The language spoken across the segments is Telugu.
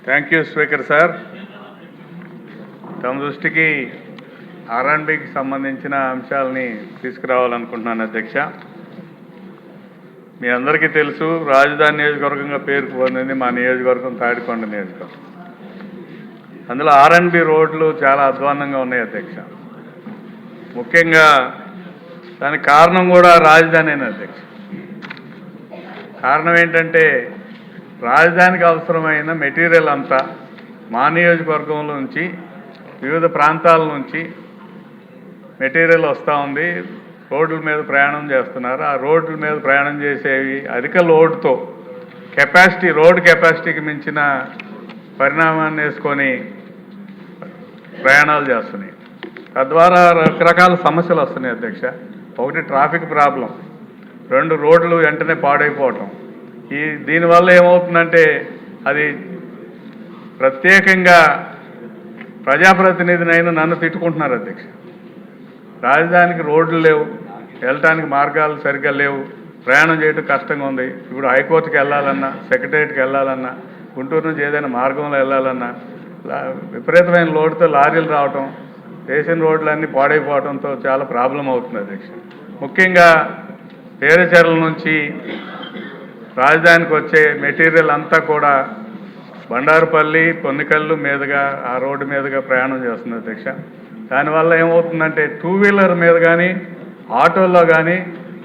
Thank you speaker sir. తమ దృష్టికి ఆర్ఎండ్బికి సంబంధించిన అంశాలని తీసుకురావాలనుకుంటున్నాను అధ్యక్ష. మీ అందరికీ తెలుసు, రాజధాని నియోజకవర్గంగా పేరుకు పొందింది మా నియోజకవర్గం తాడికొండ నియోజకవర్గం. అందులో ఆర్ఎండ్బి రోడ్లు చాలా అధ్వాన్నంగా ఉన్నాయి అధ్యక్ష. ముఖ్యంగా దానికి కారణం కూడా రాజధానినే అధ్యక్ష. కారణం ఏంటంటే రాజధానికి అవసరమైన మెటీరియల్ అంతా మా నియోజకవర్గంలో నుంచి వివిధ ప్రాంతాల నుంచి మెటీరియల్ వస్తూ ఉంది. రోడ్ల మీద ప్రయాణం చేస్తున్నారు. ఆ రోడ్ల మీద ప్రయాణం చేసేవి అధిక లోడ్తో రోడ్ కెపాసిటీకి మించిన పరిణామాన్ని వేసుకొని ప్రయాణాలు చేస్తున్నాయి. తద్వారా రకరకాల సమస్యలు వస్తున్నాయి అధ్యక్ష. ఒకటి ట్రాఫిక్ ప్రాబ్లం, రెండు రోడ్లు వెంటనే పాడైపోవటం. దీనివల్ల ఏమవుతుందంటే అది ప్రత్యేకంగా ప్రజాప్రతినిధినైనా నన్ను తిట్టుకుంటున్నారు అధ్యక్ష. రాజధానికి రోడ్లు లేవు, వెళ్ళటానికి మార్గాలు సరిగ్గా లేవు, ప్రయాణం చేయడం కష్టంగా ఉంది. ఇప్పుడు హైకోర్టుకి వెళ్ళాలన్నా, సెక్రటరియట్కి వెళ్ళాలన్నా, గుంటూరు నుంచి ఏదైనా మార్గంలో వెళ్ళాలన్నా విపరీతమైన లోడ్తో లారీలు రావటం, వేసిన రోడ్లన్నీ పాడైపోవడంతో చాలా ప్రాబ్లం అవుతుంది అధ్యక్ష. ముఖ్యంగా పేరచెర్ల నుంచి రాజధానికి వచ్చే మెటీరియల్ అంతా కూడా బండారుపల్లి, పొన్నికల్లు మీదుగా ఆ రోడ్డు మీదుగా ప్రయాణం చేస్తుంది అధ్యక్ష. దానివల్ల ఏమవుతుందంటే టూ వీలర్ మీద కానీ, ఆటోల్లో కానీ,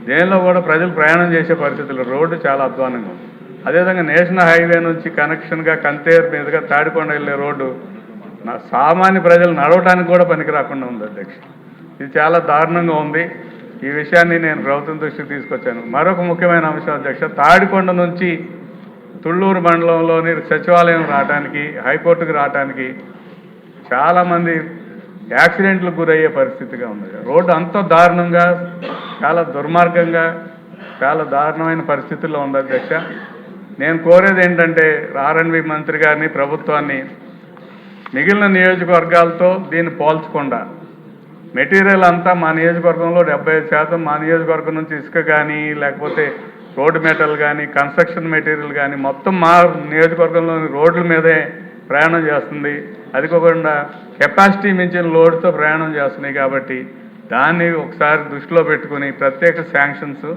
దేనిలో కూడా ప్రజలు ప్రయాణం చేసే పరిస్థితులు, రోడ్డు చాలా అధ్వానంగా ఉంది. అదేవిధంగా నేషనల్ హైవే నుంచి కనెక్షన్గా కంతేరు మీదుగా తాడికొండ వెళ్ళే రోడ్డు సామాన్య ప్రజలు నడవడానికి కూడా పనికి రాకుండా ఉంది అధ్యక్ష. ఇది చాలా దారుణంగా ఉంది. ఈ విషయాన్ని నేను ప్రభుత్వం దృష్టికి తీసుకొచ్చాను. మరొక ముఖ్యమైన అంశం అధ్యక్ష, తాడికొండ నుంచి తుళ్ళూరు మండలంలోని సచివాలయం రావడానికి, హైకోర్టుకు రావడానికి చాలామంది యాక్సిడెంట్లకు గురయ్యే పరిస్థితిగా ఉంది. రోడ్డు అంత దారుణంగా, చాలా దుర్మార్గంగా, చాలా దారుణమైన పరిస్థితుల్లో ఉంది అధ్యక్ష. నేను కోరేది ఏంటంటే ఆర్ఎండ్బి మంత్రి గారిని, ప్రభుత్వాన్ని మిగిలిన నియోజకవర్గాలతో దీన్ని పోల్చకుండా మెటీరియల్ అంతా మా నియోజకవర్గంలో 75% మా నియోజకవర్గం నుంచి ఇసుక కానీ, లేకపోతే రోడ్డు మెటీరియల్ కానీ, కన్స్ట్రక్షన్ మెటీరియల్ కానీ మొత్తం మా నియోజకవర్గంలోని రోడ్ల మీదే ప్రయాణం చేస్తుంది. అది కాకుండా కెపాసిటీ మించిన లోడ్తో ప్రయాణం చేస్తున్నాయి. కాబట్టి దాన్ని ఒకసారి దృష్టిలో పెట్టుకుని ప్రత్యేక శాంక్షన్స్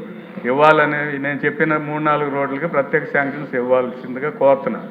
ఇవ్వాలని, నేను చెప్పిన 3-4 రోడ్లకి ప్రత్యేక శాంక్షన్స్ ఇవ్వాల్సిందిగా కోరుతున్నాను.